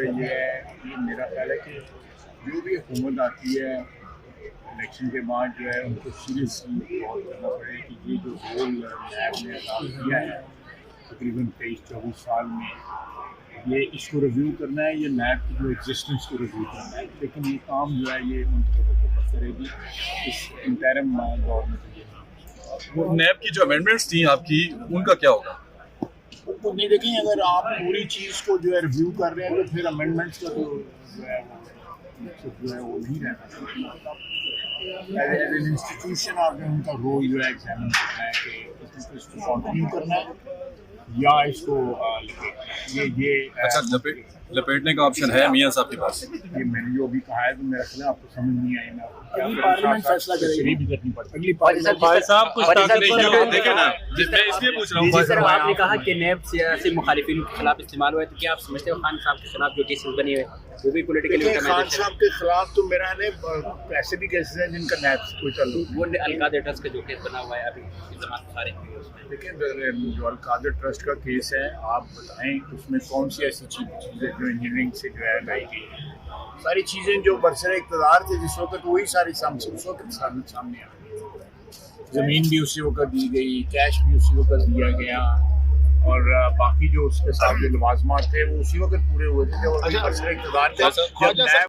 ये है कि मेरा ख्याल है कि जो भी हुकूमत आती है इलेक्शन के बाद जो है उनको सीरियसली बहुत करना पड़े कि ये जो रोल नैब ने अदा किया है तकरीबन 23-24 साल में, ये इसको रिव्यू करना है, ये नैब की जो एग्जिस्टेंस को रिव्यू करना है। लेकिन ये काम जो है ये उनकी हुकूमत करेगी इस इंटरिम दौर में। वो नैब की जो अमेंडमेंट्स थी आपकी, उनका क्या होगा? तो नहीं, देखें, अगर आप पूरी चीज़ को जो है रिव्यू कर रहे हैं तो फिर अमेंडमेंट्स का जो है वो नहीं रहना। एज एन इंस्टीट्यूशन आपने उनका रोल जो है एग्जामिन करना है कि इसको कंटिन्यू करना है या इसको ये अच्छा, लपेटने का ऑप्शन है मियां साहब के पास? ये मैंने जो अभी कहा है तो मेरा ख्याल आपको समझ नहीं आई ना, अगली पार्लियामेंट फैसला करेगी भी करनी पड़ेगी। अगली पार्लियामेंट भाई साहब कुछ देखे ना, मैं इसलिए पूछ रहा हूँ। सर, आपने कहा कि नैब सियासी मुखालिफिन के खिलाफ इस्तेमाल हुआ है, तो क्या आप समझते हो खान साहब के खिलाफ जो केसेस बने हुए वो भी पॉलिटिकली खान साहब के खिलाफ तो मेरा है ऐसे भी केसेस हैं जिनका नैब से कोई ताल्लुक, वो अलकादर ट्रस्ट का जो केस बना हुआ है अभी जमात खारिज हुई है उसमें। लेकिन जो अलकादर ट्रस्ट का केस है, आप बताएं उसमें कौन सी ऐसी चीज़ें जो इंजीनियरिंग से जो है लाई गई हैं, सारी चीज़ें जो बरसरे इक़्तिदार थे जिस वक्त, वही सारी उस वक्त सामने आ गई। ज़मीन भी उसी वक्त दी गई, कैश भी उसी वक्त दिया गया, और बाकी जो उसके साथ जो लवाजमात थे वो उसी वक्त पूरे हुए थे जब बरसरे इक़्तिदार थे।